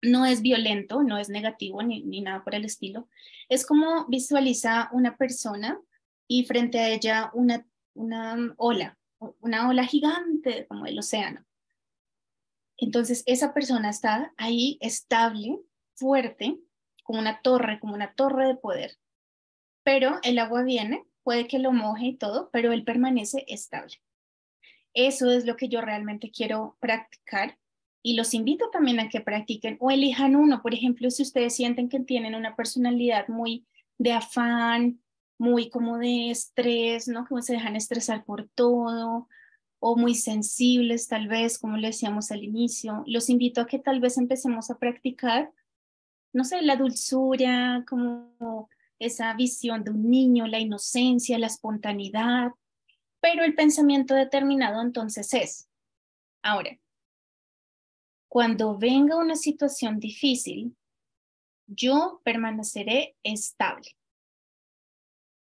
Speaker 1: no es violento, no es negativo ni nada por el estilo. Es como visualiza una persona y frente a ella una ola gigante como el océano. Entonces esa persona está ahí estable, fuerte, como una torre de poder. Pero el agua viene, puede que lo moje y todo, pero él permanece estable. Eso es lo que yo realmente quiero practicar y los invito también a que practiquen o elijan uno. Por ejemplo, si ustedes sienten que tienen una personalidad muy de afán, muy como de estrés, ¿no? Como se dejan estresar por todo, o muy sensibles tal vez, como le decíamos al inicio. Los invito a que tal vez empecemos a practicar, no sé, la dulzura, como esa visión de un niño, la inocencia, la espontaneidad, pero el pensamiento determinado entonces es, ahora, cuando venga una situación difícil, yo permaneceré estable.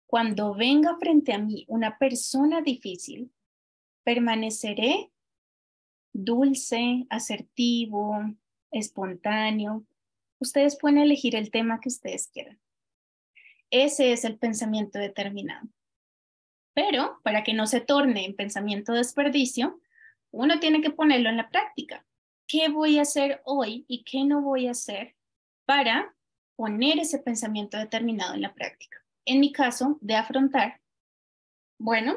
Speaker 1: Cuando venga frente a mí una persona difícil, permaneceré dulce, asertivo, espontáneo. Ustedes pueden elegir el tema que ustedes quieran. Ese es el pensamiento determinado. Pero para que no se torne en pensamiento desperdicio, uno tiene que ponerlo en la práctica. ¿Qué voy a hacer hoy y qué no voy a hacer para poner ese pensamiento determinado en la práctica? En mi caso, de afrontar, bueno,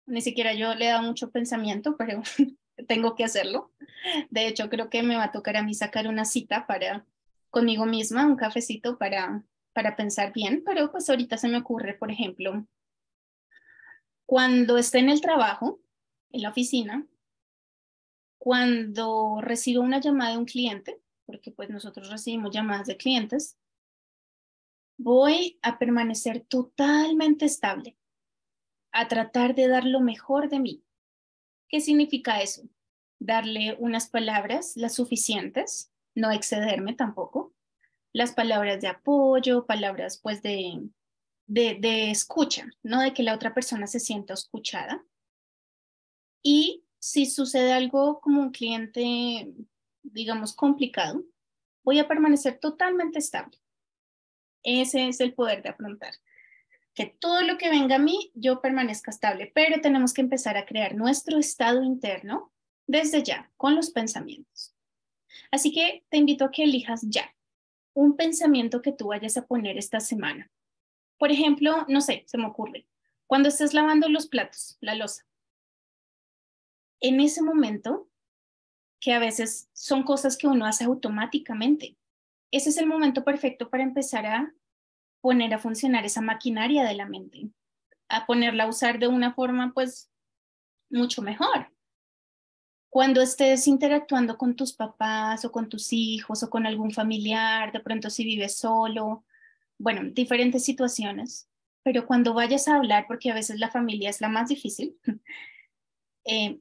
Speaker 1: ni siquiera yo le he dado mucho pensamiento, pero tengo que hacerlo. De hecho, creo que me va a tocar a mí sacar una cita para conmigo misma, un cafecito para pensar bien, pero pues ahorita se me ocurre, por ejemplo, cuando esté en el trabajo, en la oficina, cuando recibo una llamada de un cliente, porque pues nosotros recibimos llamadas de clientes, voy a permanecer totalmente estable, a tratar de dar lo mejor de mí. ¿Qué significa eso? Darle unas palabras las suficientes, no excederme tampoco, las palabras de apoyo, palabras pues de escucha, ¿no? De que la otra persona se sienta escuchada. Y si sucede algo como un cliente, digamos, complicado, voy a permanecer totalmente estable. Ese es el poder de afrontar. Que todo lo que venga a mí, yo permanezca estable, pero tenemos que empezar a crear nuestro estado interno desde ya, con los pensamientos. Así que te invito a que elijas ya un pensamiento que tú vayas a poner esta semana. Por ejemplo, no sé, se me ocurre, cuando estés lavando los platos, la loza, en ese momento, que a veces son cosas que uno hace automáticamente, ese es el momento perfecto para empezar a poner a funcionar esa maquinaria de la mente, a ponerla a usar de una forma pues mucho mejor. Cuando estés interactuando con tus papás o con tus hijos o con algún familiar, de pronto si vives solo, bueno, diferentes situaciones, pero cuando vayas a hablar, porque a veces la familia es la más difícil, eh,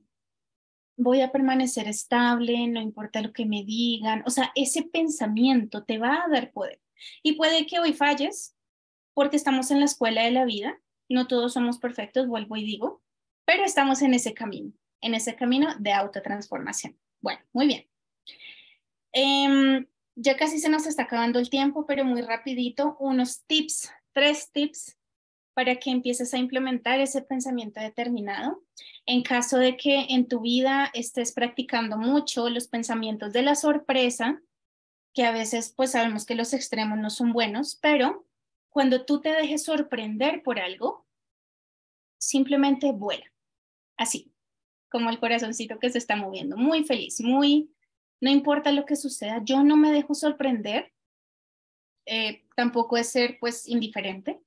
Speaker 1: voy a permanecer estable, no importa lo que me digan, o sea, ese pensamiento te va a dar poder. Y puede que hoy falles, porque estamos en la escuela de la vida, no todos somos perfectos, vuelvo y digo, pero estamos en ese camino de autotransformación. Bueno, muy bien. Ya casi se nos está acabando el tiempo, pero muy rapidito, unos tips, 3 tips para que empieces a implementar ese pensamiento determinado. En caso de que en tu vida estés practicando mucho los pensamientos de la sorpresa, que a veces pues sabemos que los extremos no son buenos, pero cuando tú te dejes sorprender por algo, simplemente vuela, así, como el corazoncito que se está moviendo, muy feliz, muy, no importa lo que suceda, yo no me dejo sorprender, tampoco es ser pues indiferente,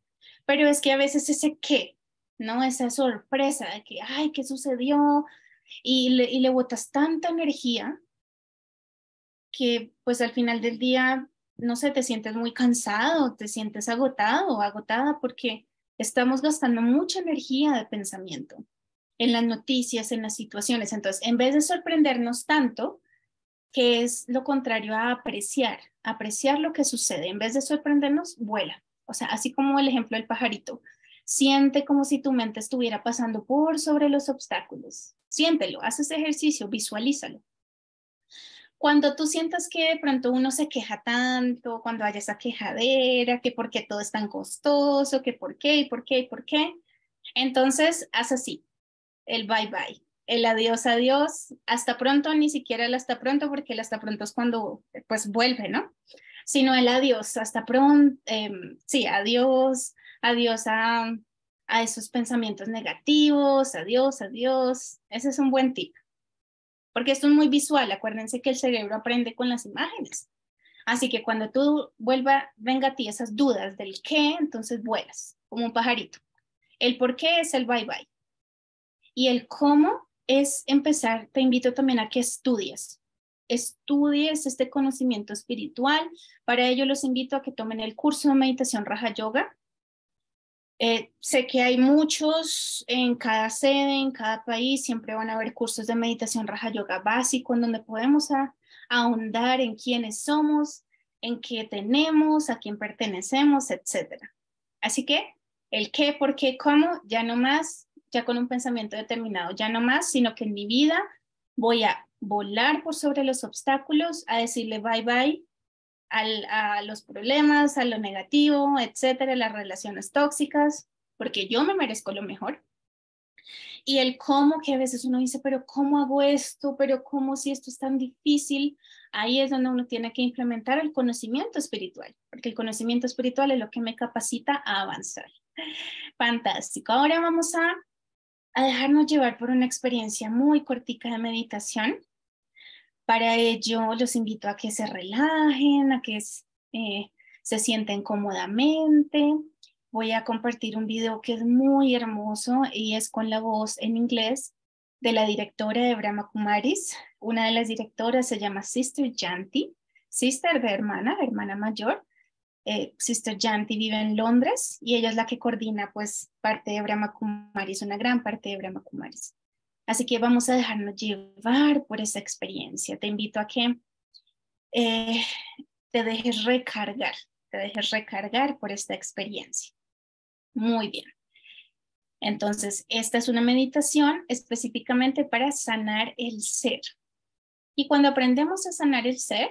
Speaker 1: pero es que a veces ese qué, ¿no? Esa sorpresa de que, ay, ¿qué sucedió? Y le botas tanta energía que pues al final del día, no sé, te sientes muy cansado, te sientes agotado o agotada porque estamos gastando mucha energía de pensamiento en las noticias, en las situaciones. Entonces, en vez de sorprendernos tanto, que es lo contrario a apreciar, apreciar lo que sucede, en vez de sorprendernos, vuela. O sea, así como el ejemplo del pajarito, siente como si tu mente estuviera pasando por sobre los obstáculos. Siéntelo, haz ese ejercicio, visualízalo. Cuando tú sientas que de pronto uno se queja tanto, cuando haya esa quejadera, que por qué todo es tan costoso, que por qué y por qué y por qué, entonces haz así, el bye bye, el adiós adiós, hasta pronto, ni siquiera el hasta pronto, porque el hasta pronto es cuando pues vuelve, ¿no? Sino el adiós, hasta pronto, sí, adiós, adiós a esos pensamientos negativos, adiós, adiós, ese es un buen tip. Porque esto es muy visual, acuérdense que el cerebro aprende con las imágenes. Así que cuando tú venga a ti esas dudas del qué, entonces vuelas, como un pajarito. El por qué es el bye bye. Y el cómo es empezar, te invito también a que estudies este conocimiento espiritual. Para ello los invito a que tomen el curso de meditación Raja Yoga. Sé que hay muchos en cada sede, en cada país, siempre van a haber cursos de meditación Raja Yoga básico en donde podemos ahondar en quiénes somos, en qué tenemos, a quién pertenecemos, etc. Así que el qué, por qué, cómo, ya no más, ya con un pensamiento determinado, ya no más, sino que en mi vida voy a volar por sobre los obstáculos, a decirle bye bye a los problemas, a lo negativo, etcétera, las relaciones tóxicas, porque yo me merezco lo mejor. Y el cómo, que a veces uno dice, pero ¿cómo hago esto? Pero ¿cómo si esto es tan difícil? Ahí es donde uno tiene que implementar el conocimiento espiritual, porque el conocimiento espiritual es lo que me capacita a avanzar. Fantástico. Ahora vamos a dejarnos llevar por una experiencia muy cortica de meditación. Para ello, los invito a que se relajen, a que se sienten cómodamente. Voy a compartir un video que es muy hermoso y es con la voz en inglés de la directora de Brahma Kumaris. Una de las directoras se llama Sister Janti, sister de hermana, hermana mayor. Sister Janti vive en Londres y ella es la que coordina pues parte de Brahma Kumaris, una gran parte de Brahma Kumaris. Así que vamos a dejarnos llevar por esa experiencia. Te invito a que te dejes recargar por esta experiencia. Muy bien. Entonces, esta es una meditación específicamente para sanar el ser. Y cuando aprendemos a sanar el ser,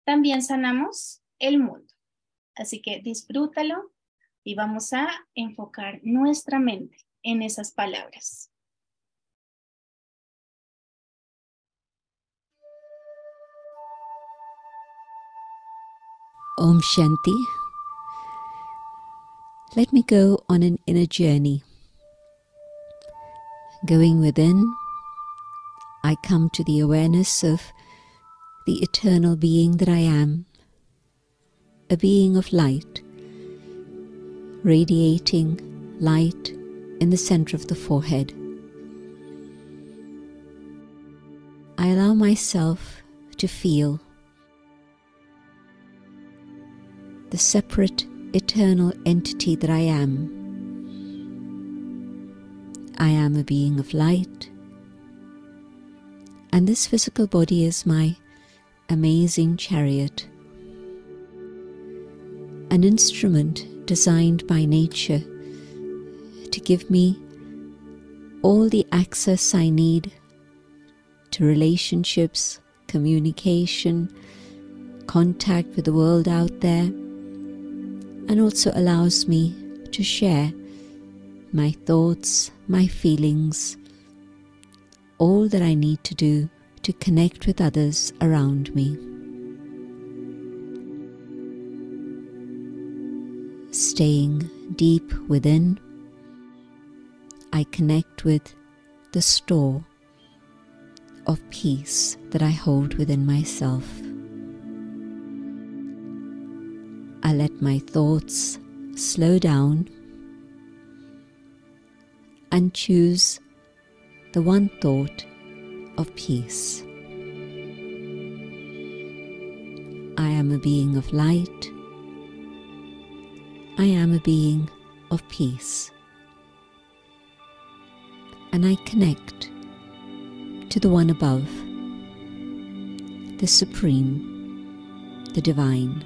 Speaker 1: también sanamos el mundo. Así que disfrútalo y vamos a enfocar nuestra mente en esas palabras.
Speaker 2: Om Shanti. Let me go on an inner journey. Going within, I come to the awareness of the eternal being that I am, a being of light, radiating light in the center of the forehead. I allow myself to feel the separate eternal entity that I am. I am a being of light, and this physical body is my amazing chariot, an instrument designed by nature to give me all the access I need to relationships, communication, contact with the world out there, and also allows me to share my thoughts, my feelings, all that I need to do to connect with others around me. Staying deep within, I connect with the store of peace that I hold within myself. I let my thoughts slow down and choose the one thought of peace. I am a being of light. I am a being of peace. And I connect to the one above, the Supreme, the Divine.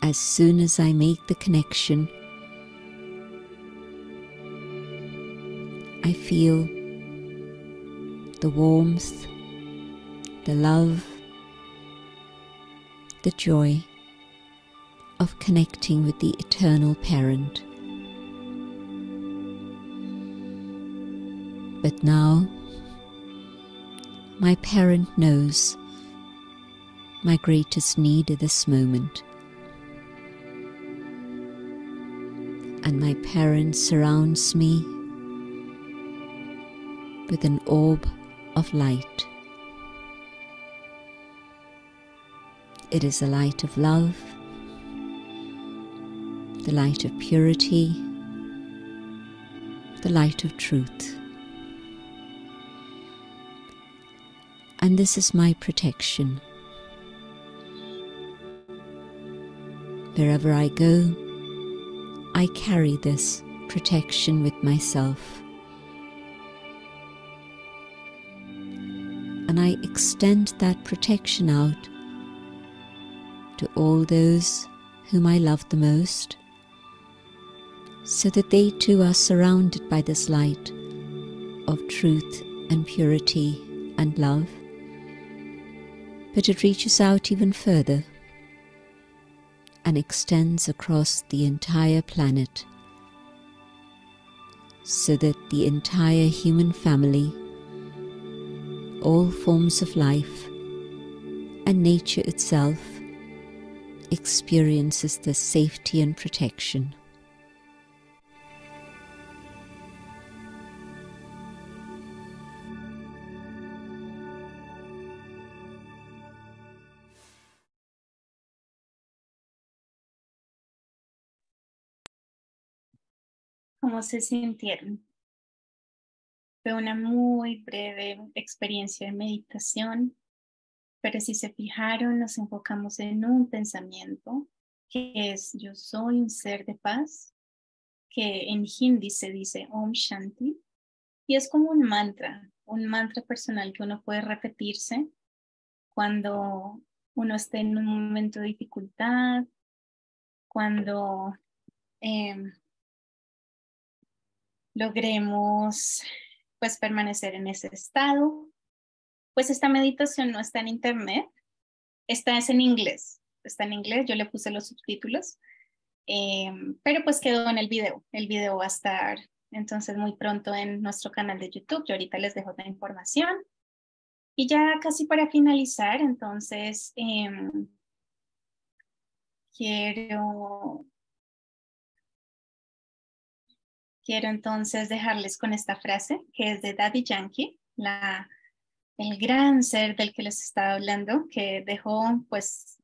Speaker 2: As soon as I make the connection, I feel the warmth, the love, the joy of connecting with the eternal parent. But now, my parent knows my greatest need at this moment. And my parent surrounds me with an orb of light. It is a light of love, the light of purity, the light of truth. And this is my protection. Wherever I go, I carry this protection with myself. And I extend that protection out to all those whom I love the most, so that they too are surrounded by this light of truth and purity and love. But it reaches out even further and extends across the entire planet, so that the entire human family, all forms of life, and nature itself experiences this safety and protection.
Speaker 1: ¿Cómo se sintieron? Fue una muy breve experiencia de meditación, pero si se fijaron, nos enfocamos en un pensamiento que es: yo soy un ser de paz, que en hindi se dice Om Shanti, y es como un mantra personal que uno puede repetirse cuando uno esté en un momento de dificultad, cuando logremos pues permanecer en ese estado. Pues esta meditación no está en internet, está en inglés, yo le puse los subtítulos, pero pues quedó en el video va a estar entonces muy pronto en nuestro canal de YouTube. Yo ahorita les dejo la información. Y ya casi para finalizar, entonces quiero entonces dejarles con esta frase que es de Daddy Yankee, el gran ser del que les estaba hablando, que dejó pues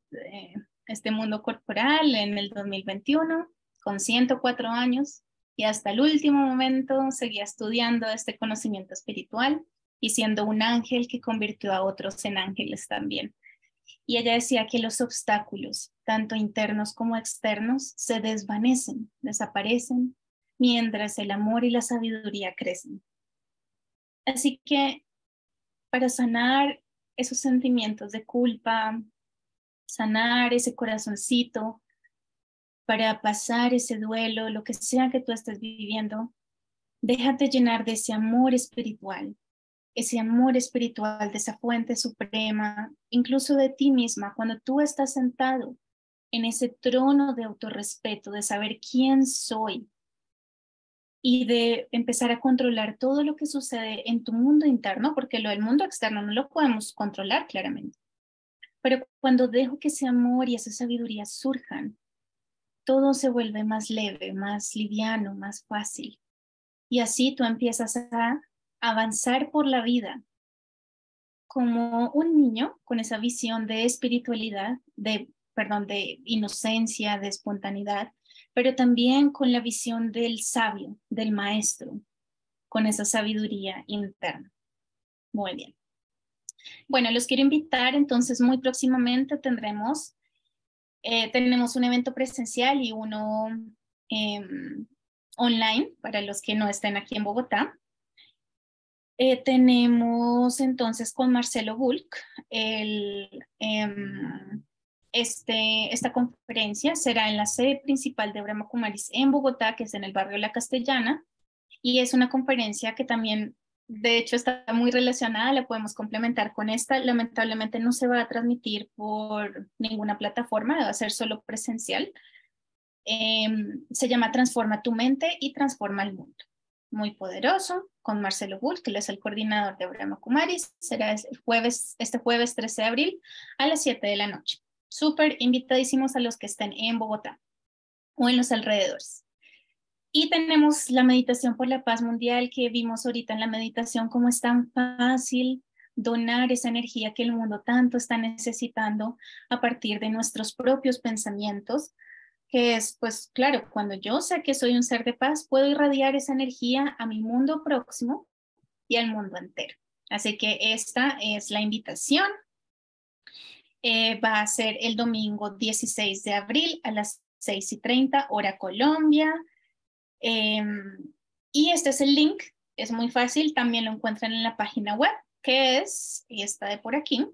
Speaker 1: este mundo corporal en el 2021 con 104 años y hasta el último momento seguía estudiando este conocimiento espiritual y siendo un ángel que convirtió a otros en ángeles también. Y ella decía que los obstáculos, tanto internos como externos, se desvanecen, desaparecen, mientras el amor y la sabiduría crecen. Así que para sanar esos sentimientos de culpa, sanar ese corazoncito, para pasar ese duelo, lo que sea que tú estés viviendo, déjate llenar de ese amor espiritual de esa fuente suprema, incluso de ti misma, cuando tú estás sentado en ese trono de autorrespeto, de saber quién soy y de empezar a controlar todo lo que sucede en tu mundo interno, porque lo del mundo externo no lo podemos controlar claramente. Pero cuando dejo que ese amor y esa sabiduría surjan, todo se vuelve más leve, más liviano, más fácil. Y así tú empiezas a avanzar por la vida como un niño con esa visión de espiritualidad, de inocencia, de espontaneidad, pero también con la visión del sabio, del maestro, con esa sabiduría interna. Muy bien. Bueno, los quiero invitar, entonces muy próximamente tenemos un evento presencial y uno online para los que no estén aquí en Bogotá. Tenemos entonces con Marcelo Bulc esta conferencia será en la sede principal de Brahma Kumaris en Bogotá, que es en el barrio La Castellana, y es una conferencia que también, de hecho, está muy relacionada, la podemos complementar con esta. Lamentablemente no se va a transmitir por ninguna plataforma, va a ser solo presencial. Se llama Transforma tu mente y transforma el mundo. Muy poderoso, con Marcelo Bulc, que él es el coordinador de Brahma Kumaris. Será este jueves 13 de abril a las 7 de la noche. Súper invitadísimos a los que estén en Bogotá o en los alrededores. Y tenemos la meditación por la paz mundial, que vimos ahorita en la meditación, cómo es tan fácil donar esa energía que el mundo tanto está necesitando a partir de nuestros propios pensamientos, que es, pues claro, cuando yo sé que soy un ser de paz, puedo irradiar esa energía a mi mundo próximo y al mundo entero. Así que esta es la invitación. Va a ser el domingo 16 de abril a las 6:30 hora Colombia. Y este es el link, es muy fácil, también lo encuentran en la página web, que es esta de por aquí,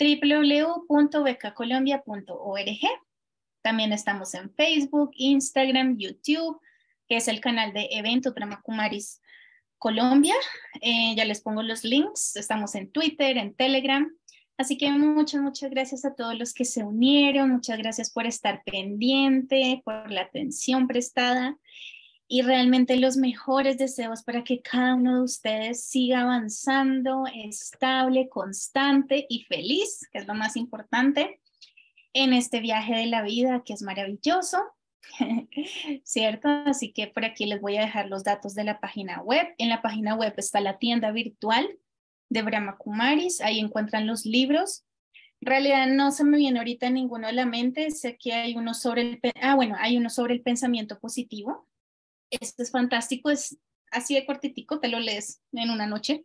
Speaker 1: www.becacolombia.org. También estamos en Facebook, Instagram, YouTube, que es el canal de Evento Brahma Kumaris Colombia. Ya les pongo los links, estamos en Twitter, en Telegram. Así que muchas gracias a todos los que se unieron, muchas gracias por estar pendiente, por la atención prestada y realmente los mejores deseos para que cada uno de ustedes siga avanzando, estable, constante y feliz, que es lo más importante, en este viaje de la vida que es maravilloso. ¿Cierto? Así que por aquí les voy a dejar los datos de la página web. En la página web está la tienda virtual de Brahma Kumaris, ahí encuentran los libros. En realidad no se me viene ahorita ninguno a la mente, sé que hay uno sobre hay uno sobre el pensamiento positivo. Este es fantástico, es así de cortitico, te lo lees en una noche,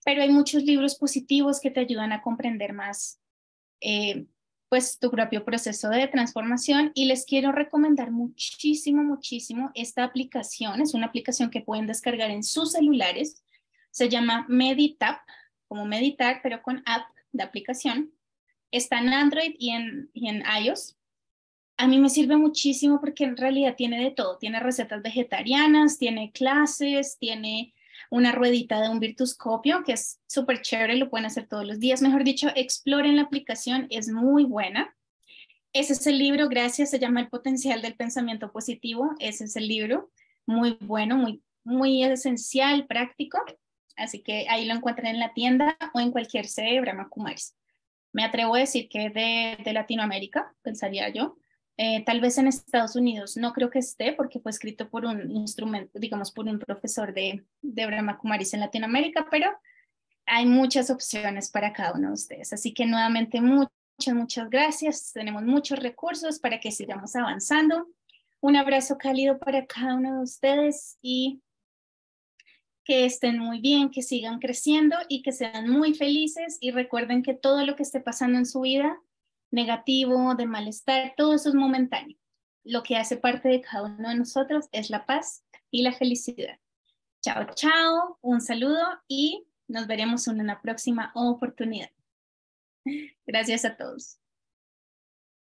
Speaker 1: pero hay muchos libros positivos que te ayudan a comprender más pues tu propio proceso de transformación y les quiero recomendar muchísimo esta aplicación. Es una aplicación que pueden descargar en sus celulares. Se llama Meditap, como meditar, pero con app de aplicación. Está en Android y en iOS. A mí me sirve muchísimo porque en realidad tiene de todo. Tiene recetas vegetarianas, tiene clases, tiene una ruedita de un virtuscopio que es súper chévere, lo pueden hacer todos los días. Mejor dicho, exploren la aplicación, es muy buena. Ese es el libro, gracias, se llama El potencial del pensamiento positivo. Ese es el libro, muy bueno, muy esencial, práctico. Así que ahí lo encuentran en la tienda o en cualquier sede de Brahma Kumaris. Me atrevo a decir que de Latinoamérica, pensaría yo. Tal vez en Estados Unidos no creo que esté porque fue escrito por un instrumento, digamos, por un profesor de Brahma Kumaris en Latinoamérica, pero hay muchas opciones para cada uno de ustedes. Así que nuevamente muchas gracias. Tenemos muchos recursos para que sigamos avanzando. Un abrazo cálido para cada uno de ustedes y que estén muy bien, que sigan creciendo y que sean muy felices y recuerden que todo lo que esté pasando en su vida, negativo, de malestar, todo eso es momentáneo. Lo que hace parte de cada uno de nosotros es la paz y la felicidad. Chao, un saludo y nos veremos en una próxima oportunidad. Gracias a todos.